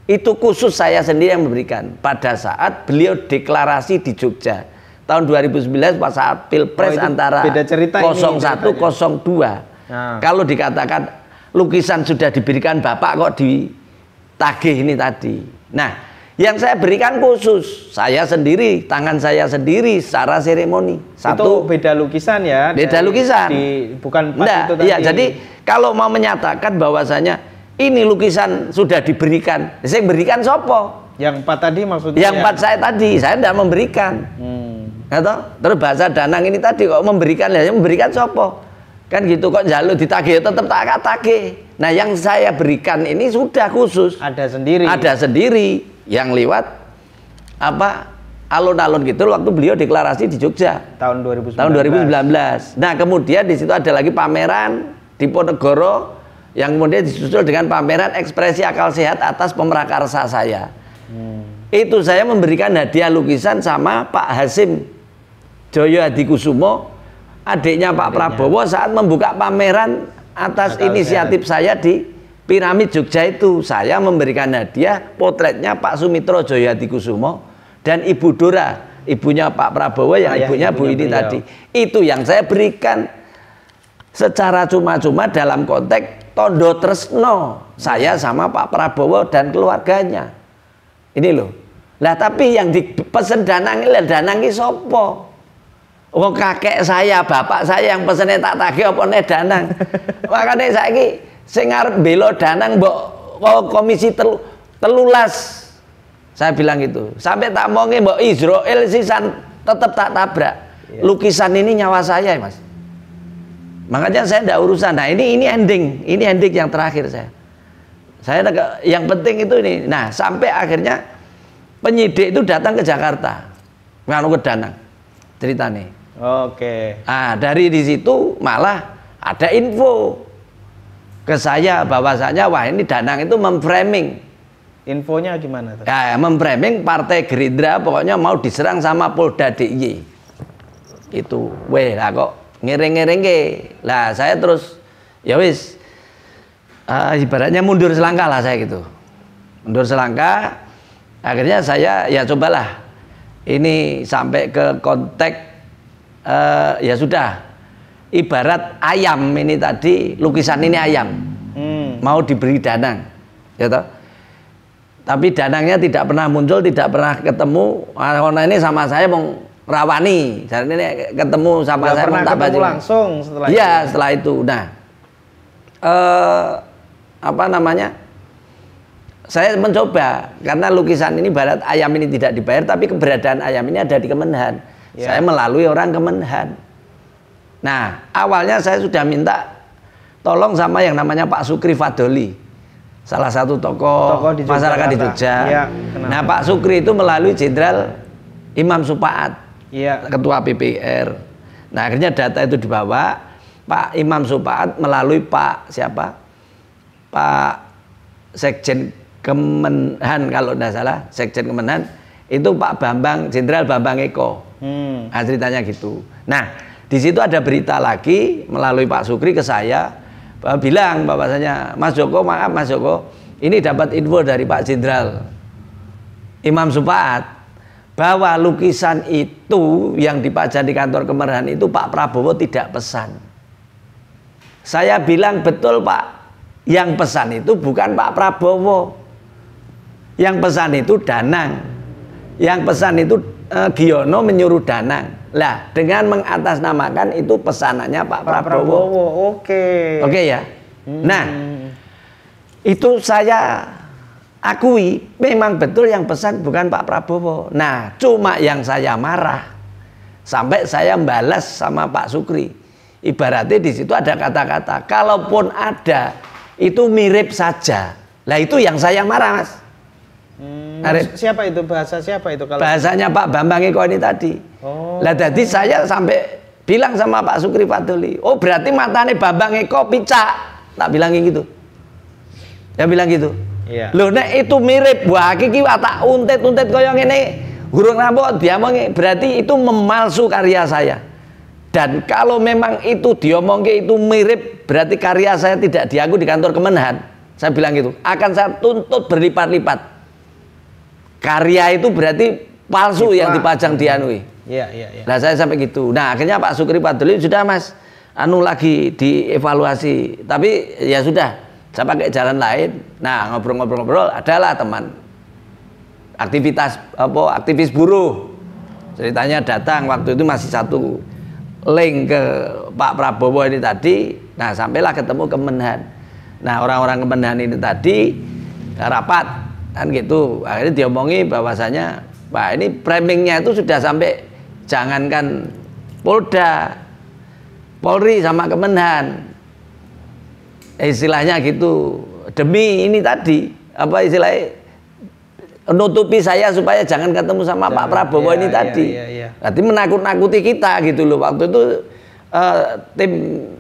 itu khusus saya sendiri yang memberikan pada saat beliau deklarasi di Jogja tahun 2019 pas saat Pilpres antara 01 02. Nah. Kalau dikatakan lukisan sudah diberikan Bapak kok ditagih ini tadi. Nah, yang saya berikan khusus saya sendiri, tangan saya sendiri secara seremoni. Itu beda lukisan ya? Beda lukisan. Bukan pas itu tadi. Iya, jadi kalau mau menyatakan bahwasanya ini lukisan sudah diberikan, saya berikan sopo? Yang 4 tadi maksudnya? Yang 4 saya tadi, saya tidak memberikan. Atau terus bahasa Danang ini tadi kok memberikan, ya memberikan sopo? Kan gitu kok jalur ditagih tetap tak tagih. Nah, yang saya berikan ini sudah khusus. Ada sendiri. Ada sendiri yang lewat apa alun-alun gitu waktu beliau deklarasi di Jogja tahun 2019. Nah, kemudian di situ ada lagi pameran di Ponegoro yang kemudian disusul dengan pameran ekspresi akal sehat atas pemrakarsa saya. Itu saya memberikan hadiah lukisan sama Pak Hasim Joyo Hadikusumo, adiknya Pak Prabowo saat membuka pameran atas inisiatif saya di Piramid Jogja itu. Saya memberikan hadiah potretnya Pak Sumitro Joyo Hadikusumo dan Ibu Dora, ibunya Pak Prabowo yang ibunya Bu ini tadi. Itu yang saya berikan secara cuma-cuma dalam konteks tondo tresno saya sama Pak Prabowo dan keluarganya. Ini loh. Lah tapi yang dipesen danangi sopo? Oh, kakek saya, bapak saya yang pesennya tak tagih apa nih danang. Makanya saiki sing arep bela danang mbok komisi telulas. Saya bilang gitu. Sampai tak monge mbok Israel sisan tetap tak tabrak. Lukisan ini nyawa saya, Mas. Makanya saya tidak urusan. Nah, ini ending yang terakhir saya. Yang penting itu ini. Nah, sampai akhirnya penyidik itu datang ke Jakarta. Nganu ke Danang. Ceritanya. Oke. Nah, dari di situ malah ada info ke saya bahwasanya wah ini Danang itu memframing. Infonya gimana? Ya, memframing Partai Gerindra pokoknya mau diserang sama Polda DIY. Itu, weh lah kok ngiring-ngiring ke. Lah saya terus ya wis ibaratnya mundur selangkah lah saya gitu. Mundur selangkah. Akhirnya saya ya cobalah ini sampai ke konteks ya sudah ibarat ayam ini tadi, lukisan ini ayam mau diberi danang ya toh? Tapi danangnya tidak pernah muncul, tidak pernah ketemu. Karena ini sama saya mau rawani, jadi ini ketemu sama saya pernah ketemu langsung setelah itu. Setelah itu. Nah apa namanya, saya mencoba karena lukisan ini barat ayam ini tidak dibayar, tapi keberadaan ayam ini ada di Kemenhan. Saya melalui orang Kemenhan. Nah, awalnya saya sudah minta tolong sama yang namanya Pak Sukri Fadoli, salah satu tokoh di masyarakat di Jogja. Nah, Pak Sukri itu melalui Jenderal Imam Supaat, Ketua PPR. Nah, akhirnya data itu dibawa Pak Imam Supaat melalui Pak siapa? Pak Sekjen Kemenhan kalau tidak salah, Sekjen Kemenhan itu Pak Bambang, Jenderal Bambang Eko. Nah, ceritanya gitu. Nah, di situ ada berita lagi melalui Pak Sukri ke saya, bilang bahwasanya Mas Joko, maaf Mas Joko, ini dapat info dari Pak Jenderal Imam Supaat bahwa lukisan itu yang dipajang di kantor Kemenhan itu Pak Prabowo tidak pesan. Saya bilang betul Pak, yang pesan itu bukan Pak Prabowo, yang pesan itu Danang, yang pesan itu Giono menyuruh Danang. Lah, dengan mengatasnamakan itu pesanannya Pak Prabowo. Oke ya. Nah, itu saya akui memang betul yang pesan bukan Pak Prabowo. Nah, cuma yang saya marah Sampai saya balas sama Pak Sukri. Ibaratnya di situ ada kata-kata, kalaupun ada itu mirip saja. Lah itu yang saya marah, Mas. Siapa itu? Bahasa siapa itu? Kalau bahasanya Pak Bambang Eko ini tadi. Lah jadi saya sampai bilang sama Pak Sukri Fadli, oh berarti matanya Bambang Eko picak. Tak bilangin gitu. Dia bilang gitu. Iya. Loh nek itu mirip, wah iki tak untet-untet koyo ngene. Gurung rambut dia berarti itu memalsu karya saya. Dan kalau memang itu diomongke itu mirip, berarti karya saya tidak diaku di kantor Kemenhan. Saya bilang gitu, akan saya tuntut berlipat-lipat. Karya itu berarti palsu yang dipajang di Anui. Iya. Nah saya sampai gitu. Nah akhirnya Pak Sukri Fadli sudah Mas, lagi dievaluasi. Tapi ya sudah, saya pakai jalan lain. Nah ngobrol-ngobrol, adalah teman aktivis buruh. Ceritanya datang waktu itu masih satu link ke Pak Prabowo ini tadi. Nah sampailah ketemu Kemenhan. Nah orang-orang Kemenhan ini tadi rapat kan gitu. Akhirnya diomongi bahwasanya Pak ini framingnya itu sudah sampai jangankan Polda, Polri sama Kemenhan. Istilahnya gitu, demi ini tadi apa istilahnya, nutupi saya supaya jangan ketemu sama Pak Prabowo ini tadi. Berarti menakut-nakuti kita gitu loh. Waktu itu tim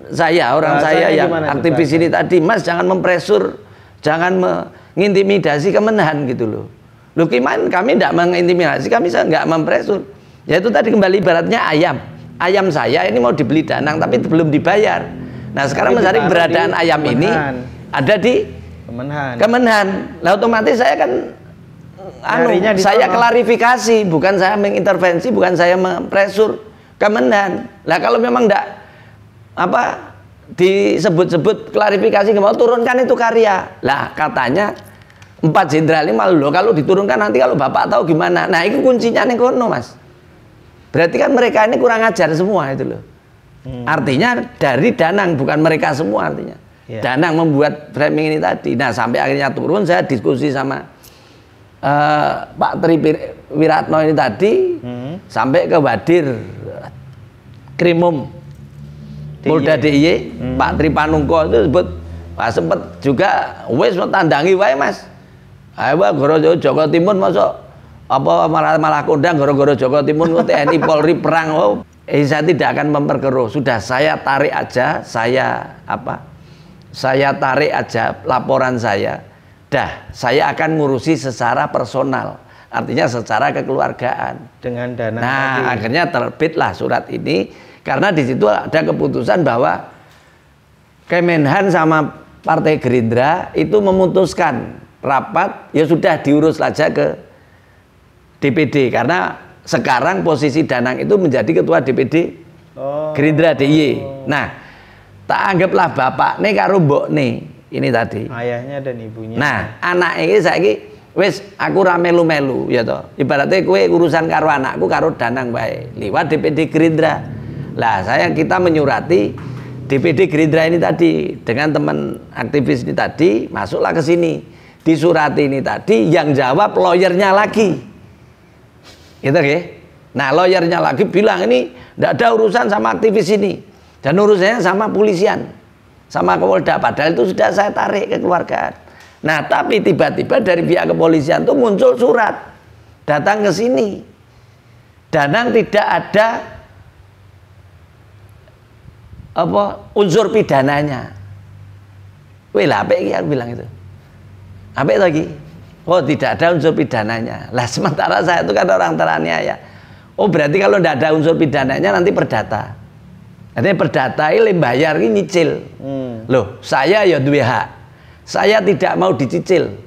saya, orang saya yang aktivis ini tadi, Mas jangan mempresur, jangan mengintimidasi Kemenhan gitu loh. Loh gimana, kami tidak mengintimidasi, kami nggak mempresur. Ya itu tadi kembali ibaratnya ayam saya ini mau dibeli Danang tapi belum dibayar. Nah sekarang mencari keberadaan ayam ini ada di Kemenhan. Lah otomatis saya kan saya klarifikasi, bukan saya mengintervensi, bukan saya mempresur Kemenhan. Lah kalau memang enggak disebut-sebut klarifikasi, mau turunkan itu karya. Lah katanya 4 jenderal ini malu loh, kalau diturunkan nanti kalau Bapak tahu gimana. Nah itu kuncinya nih kono Mas. Berarti kan mereka ini kurang ajar semua itu loh. Artinya dari Danang, bukan mereka semua artinya. Danang membuat framing ini tadi. Nah sampai akhirnya turun, saya diskusi sama Pak Tri Wiratno ini tadi, sampai ke Wadir Krimum Polda DIY, Pak Tri Panungko itu sebut, sempet juga wes tandangi wae Mas. Ayo goro Joko Timun masuk apa malah kondang goro-goro Joko Timun TNI Polri perang. Saya tidak akan memperkeruh, sudah saya tarik aja, saya tarik aja laporan saya. Dah, saya akan ngurusi secara personal, artinya secara kekeluargaan dengan dana. Nah, akhirnya terbitlah surat ini karena di situ ada keputusan bahwa Kemenhan sama Partai Gerindra itu memutuskan rapat, ya sudah diurus saja ke DPD karena sekarang posisi Danang itu menjadi ketua DPD Gerindra DIY. Nah, tak anggaplah bapak nih karo mbok nih. Ini tadi ayahnya dan ibunya. Nah anak ini saiki wis aku ra melu-melu ya toh. Ibaratnya kue urusan karo anakku karo Danang bae liwat DPD Gerindra. Lah kita menyurati DPD Gerindra ini tadi dengan teman aktivis ini tadi, masuklah ke sini. Disurati ini tadi yang jawab lawyernya lagi. Gitu ya. Nah lawyernya lagi bilang ini enggak ada urusan sama aktivis ini. Dan urusannya sama polisian. Sama Kapolda, padahal itu sudah saya tarik ke keluargaan. Nah tapi tiba-tiba dari pihak kepolisian itu muncul surat datang ke sini, Danang tidak ada unsur pidananya. Wih lah apa yang bilang itu? Apa lagi? Oh tidak ada unsur pidananya. Lah sementara saya itu kan orang teraniaya. Oh berarti kalau tidak ada unsur pidananya nanti perdata. Artinya perdata ini bayar ini nyicil. Loh, saya ya duwe hak. Saya tidak mau dicicil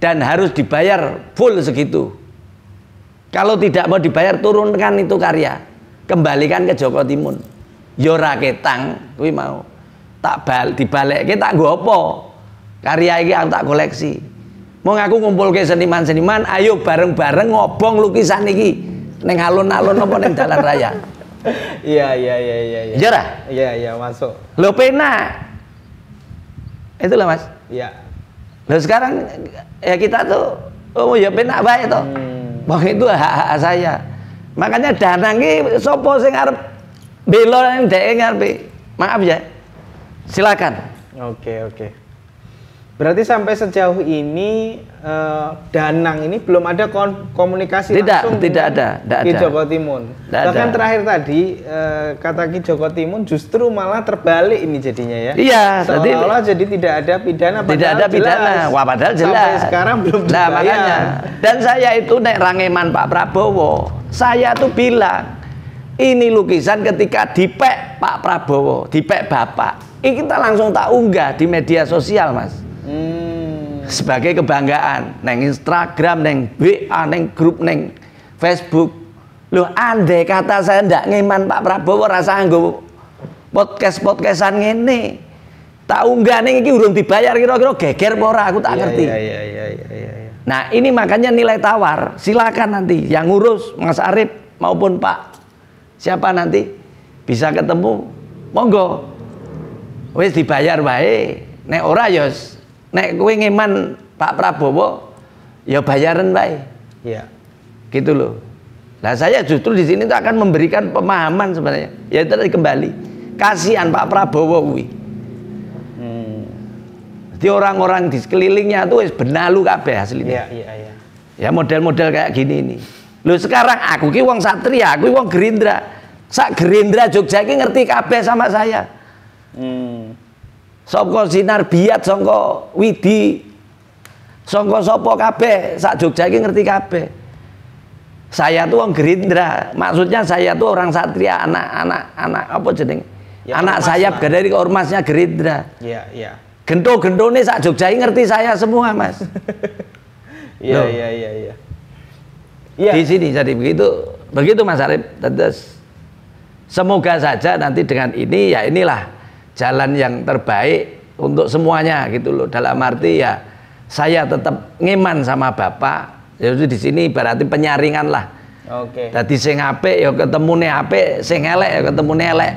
dan harus dibayar full segitu. Kalau tidak mau dibayar, turunkan itu karya, kembalikan ke Joko Timun. Yo ra ketang, kuwi mau tak dibalekke tak nggo apa? Karya iki aku tak koleksi. Mau ngaku ngumpulke seniman-seniman, ayo bareng-bareng ngobong lukisan iki ning alun-alun apa ning dalan raya. Iya. Iya masuk. Lo pena. Itulah Mas. Iya. Lo sekarang ya kita tuh ya pena baik toh. Wong itu hak-hak saya. Makanya Danang iki sapa sing arep bela ning dhek ngarepe. Maaf ya. Silakan. Oke. Berarti sampai sejauh ini Danang ini belum ada komunikasi langsung tidak ada. Ki Joko Timun. Bahkan terakhir tadi kata Ki Joko Timun justru malah terbalik ini jadinya ya. Iya, seolah-olah jadi tidak ada pidana. Tidak ada pidana. Wah, padahal jelas. Sampai sekarang belum dibayar. Nah, makanya. Dan saya itu nek rangeman Pak Prabowo, saya tuh bilang ini lukisan ketika dipek Pak Prabowo, dipek Bapak. Ini kita langsung tak unggah di media sosial, Mas. Sebagai kebanggaan neng Instagram, neng WA, neng grup, neng Facebook. Loh, andai kata saya ndak ngeman Pak Prabowo rasa nggo podcastan ngene. Tak unggah ning iki urung dibayar kira-kira geger apa ora aku tak ngerti. Iya. Nah, ini makanya nilai tawar. Silakan nanti yang ngurus Mas Arief maupun Pak siapa nanti bisa ketemu. Monggo. Wis dibayar wae. Nek ora ya nek kowe ngeman Pak Prabowo ya bayaran bae. Iya. Gitu loh. Nah, saya justru di sini tuh akan memberikan pemahaman sebenarnya. Ya itu tadi kembali. Kasihan Pak Prabowo kuwi. Jadi orang-orang di sekelilingnya tuh wis benalu kabeh aslinya. Iya. Ya model-model kayak gini ini. Loh, sekarang aku ki wong Satria, aku wong Gerindra. Sak Gerindra Jogja ki ngerti kabeh sama saya. Saka Sinar Biat, saka Widi, saka sapa kabeh sak Jogja iki ngerti kabeh. Saya tuh orang Gerindra, maksudnya saya tuh orang Satria, anak apa jeneng? Ya, anak sayap dari ormasnya Gerindra. Iya. Gento-gentone sak Jogja iki ngerti saya semua, Mas. Iya. Di sini jadi begitu Mas Arief. Terus semoga saja nanti dengan ini ya inilah jalan yang terbaik untuk semuanya gitu loh. Dalam arti ya saya tetap ngeman sama Bapak. Jadi di sini berarti penyaringan lah. Oke. Dadi sing apik ya ketemune apik, sing elek ya ketemune elek.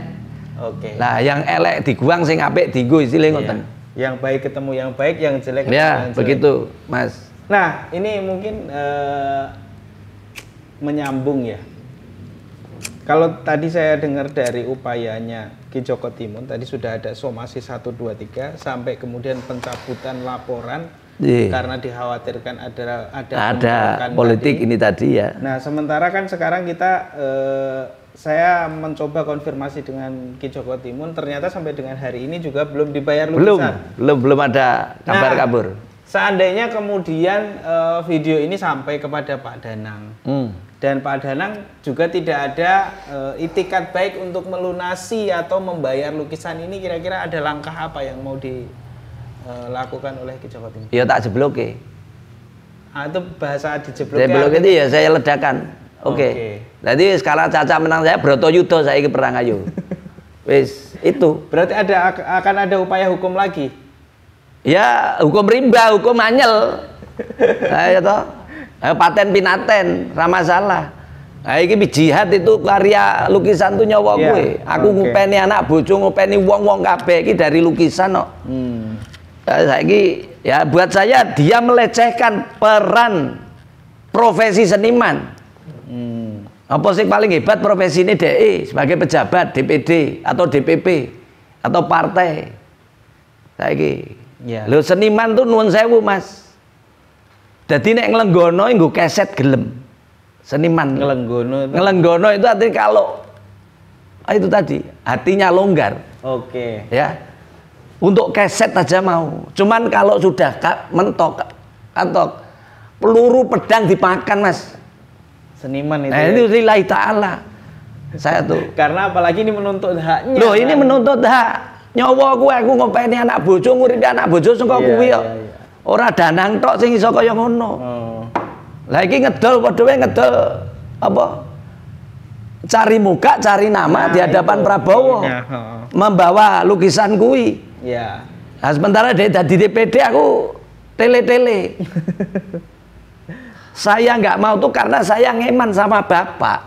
Oke. Nah, yang elek diguang, sing apik dienggo istilahnya ngoten. Yang baik ketemu yang baik, yang jelek ketemu ya, yang jelek. Begitu, Mas. Nah, ini mungkin menyambung ya. Kalau tadi saya dengar dari upayanya Ki Joko Timun, tadi sudah ada somasi 1, 2, 3 sampai kemudian pencabutan laporan karena dikhawatirkan ada politik tadi. Ini tadi ya. Nah, sementara kan sekarang kita saya mencoba konfirmasi dengan Ki Joko Timun, ternyata sampai dengan hari ini juga belum dibayar lukisan. Belum ada kabar kabur. Seandainya kemudian video ini sampai kepada Pak Danang. Dan Pak Danang juga tidak ada itikat baik untuk melunasi atau membayar lukisan ini, kira-kira ada langkah apa yang mau dilakukan oleh Ki Joko Timun? Ya tak jebloke. Itu bahasa dijebloke. Jebloke itu ya saya ledakan. Oke. Jadi sekarang Caca menang saya Broto Yudo saya perang ayo. Wis itu. Berarti akan ada upaya hukum lagi? Ya hukum rimba, hukum anyel. Ayo toh. Paten pinaten, sama salah. Nah, ini jihad itu karya lukisan tuh nyawa gue. Aku ngupeni anak bojo, ngupeni wong-wong kabeh iki dari lukisan kok. Saiki ya buat saya dia melecehkan peran profesi seniman. Apa sih paling hebat profesi ini DE sebagai pejabat DPD atau DPP atau partai. Saiki. Lho seniman tuh nuwun sewu, Mas. Jadi nek ngelenggono nggo keset gelem. Seniman ngelenggono itu artinya kalau itu tadi hatinya longgar. Oke. Ya. Untuk keset aja mau. Cuman kalau sudah mentok atau peluru pedang dimakan, Mas. Seniman itu. Nah, itu lillahi ta'ala. Saya tuh. Karena apalagi ini menuntut haknya. Loh, ini menuntut hak. Nyawa aku ngopeni anak bojo, nguripi anak bojo saka kuwi kok. Ora Danang tok sing iso kaya ngono. Lah iki ngedol padha wae ngedol apa? Cari muka, cari nama di hadapan Prabowo. Membawa lukisan kuwi. Iya. Nah, sementara dia di DPD aku tele-tele. Saya nggak mau tuh karena saya ngeman sama Bapak.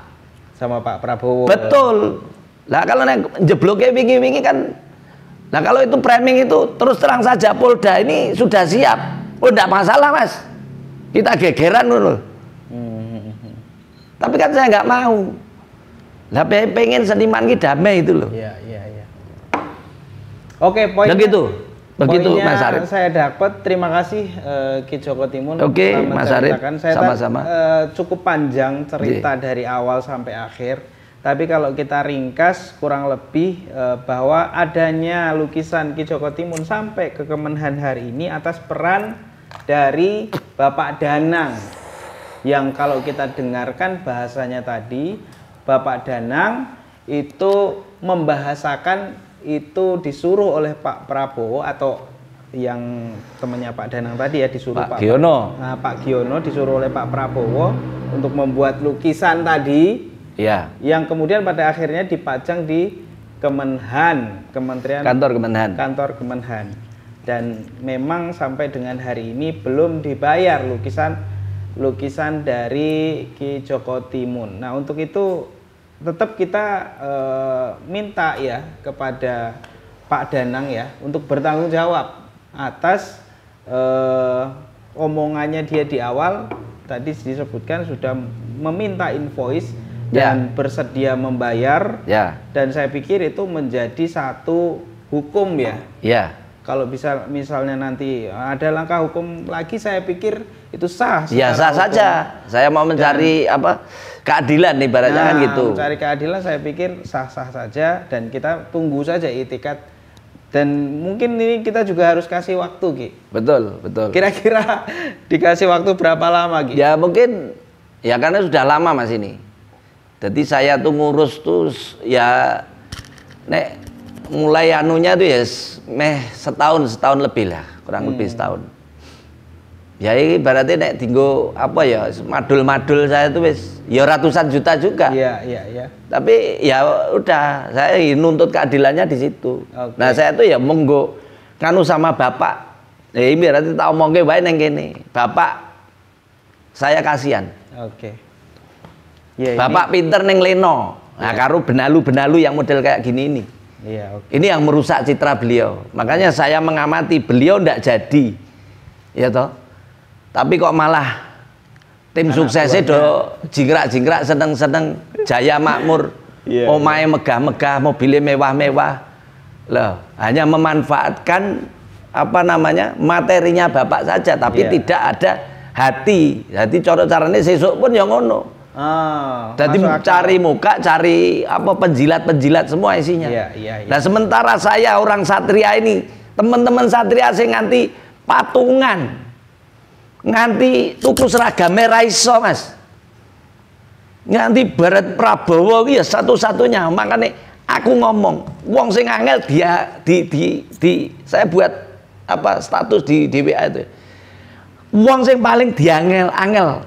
Sama Pak Prabowo. Betul. Lah kalau jebloknya wingi-wingi kan. Nah kalau itu framing itu terus terang saja Polda ini sudah siap. Oh enggak masalah, Mas. Kita gegeran dulu. Tapi kan saya nggak mau. Lah pengen seniman ini damai itu loh. Iya. Oke, poinnya begitu Mas Arif. Saya dapat. Terima kasih Ki Joko Timun. Oke, Mas Arif. Sama-sama. Cukup panjang cerita dari awal sampai akhir. Tapi kalau kita ringkas kurang lebih bahwa adanya lukisan Ki Joko Timun sampai ke Kemenhan hari ini atas peran dari Bapak Danang. Yang kalau kita dengarkan bahasanya tadi, Bapak Danang itu membahasakan itu disuruh oleh Pak Prabowo atau yang temannya Pak Danang tadi ya disuruh Pak Giono. Nah, Pak Giono disuruh oleh Pak Prabowo untuk membuat lukisan tadi, ya, yang kemudian pada akhirnya dipajang di Kemenhan, kantor Kemenhan. Dan memang sampai dengan hari ini belum dibayar lukisan dari Ki Joko Timun. Nah, untuk itu tetap kita minta ya kepada Pak Danang ya untuk bertanggung jawab atas omongannya dia di awal tadi disebutkan sudah meminta invoice dan bersedia membayar, dan saya pikir itu menjadi satu hukum ya. Kalau bisa misalnya nanti ada langkah hukum lagi, saya pikir itu sah. Ya sah saja. Saya mau mencari keadilan ibaratnya kan gitu. Mencari keadilan saya pikir sah-sah saja, dan kita tunggu saja itikat. Dan mungkin ini kita juga harus kasih waktu, Ki. Betul. Kira-kira dikasih waktu berapa lama, Ki? Ya mungkin ya karena sudah lama Mas ini. Jadi saya tuh ngurus tuh ya mulai anunya tuh ya setahun lebih lah, kurang lebih setahun. Ya ini berarti nek tinggo madul-madul saya tuh wis ya ratusan juta juga. Iya. Tapi ya udah, saya nuntut keadilannya di situ. Nah, saya tuh ya monggo kanu sama bapak. Ini berarti tak omongke wae nang kene. Bapak saya kasihan. Bapak pinter neng Leno. Nah, karo benalu-benalu yang model kayak gini ini. Ini yang merusak citra beliau. Makanya saya mengamati beliau ndak jadi. Ya toh? Tapi kok malah tim suksesnya do jingkrak-jingkrak seneng-seneng jaya makmur, omahe megah-megah, mobilnya mewah-mewah. Loh, hanya memanfaatkan materinya bapak saja, tapi tidak ada hati. Jadi caranya sesuk pun yang ngono. Jadi cari muka, cari penjilat-penjilat semua isinya. Nah, sementara saya orang satria ini, teman-teman satria sing nganti patungan, nganti tuku seragam merah iso Mas, nganti barat Prabowo ya satu-satunya. Makanya aku ngomong wong sing angel dia saya buat status di WA itu, wong sing paling diangel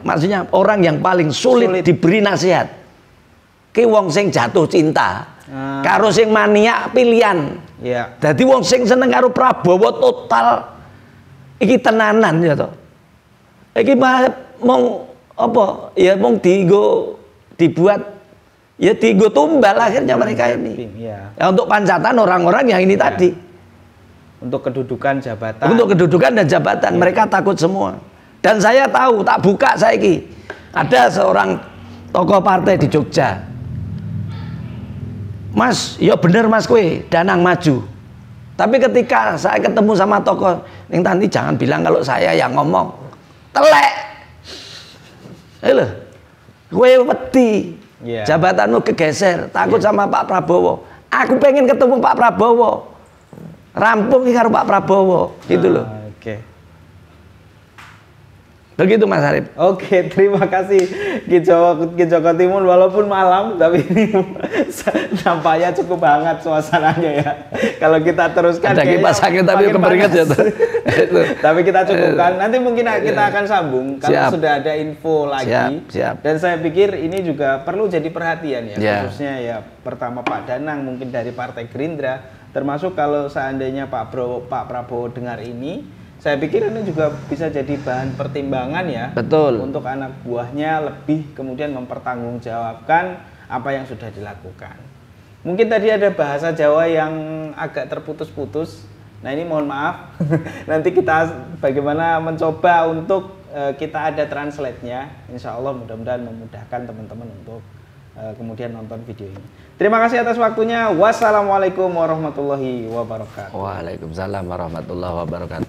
maksudnya orang yang paling sulit diberi nasihat ki wong sing jatuh cinta karo sing maniak pilihan. Jadi wong sing seneng karo Prabowo total iki tenanan ya toh. Iki mau ya mau dibuat ya digo tumbal akhirnya mereka ini. Ya, untuk pancatan orang-orang yang ini tadi. Untuk kedudukan jabatan. Untuk kedudukan dan jabatan mereka takut semua. Dan saya tahu, tak buka saiki. Ada seorang tokoh partai di Jogja. Mas, ya bener Mas kue Danang maju. Tapi ketika saya ketemu sama tokoh, yang tadi jangan bilang kalau saya yang ngomong. Telek. Lho. Kowe wedi. Jabatanmu kegeser, takut sama Pak Prabowo. Aku pengen ketemu Pak Prabowo. Rampung karo Pak Prabowo, gitu loh. Begitu Mas Arif. Terima kasih Ki Joko Timun, walaupun malam tapi ini nampaknya cukup hangat suasananya ya. Kalau kita teruskan ada kipas angin tapi keperingat ya. Tapi kita cukupkan. Nanti mungkin kita akan sambung kalau sudah ada info lagi. Dan saya pikir ini juga perlu jadi perhatian ya, khususnya ya pertama Pak Danang mungkin dari Partai Gerindra, termasuk kalau seandainya Pak Prabowo dengar ini. Saya pikir ini juga bisa jadi bahan pertimbangan ya. Betul. Untuk anak buahnya lebih kemudian mempertanggungjawabkan apa yang sudah dilakukan. Mungkin tadi ada bahasa Jawa yang agak terputus-putus. Nah ini mohon maaf. Nanti kita bagaimana mencoba untuk kita ada translate-nya. Insya Allah mudah-mudahan memudahkan teman-teman untuk kemudian nonton video ini. Terima kasih atas waktunya. Wassalamualaikum warahmatullahi wabarakatuh. Waalaikumsalam warahmatullahi wabarakatuh.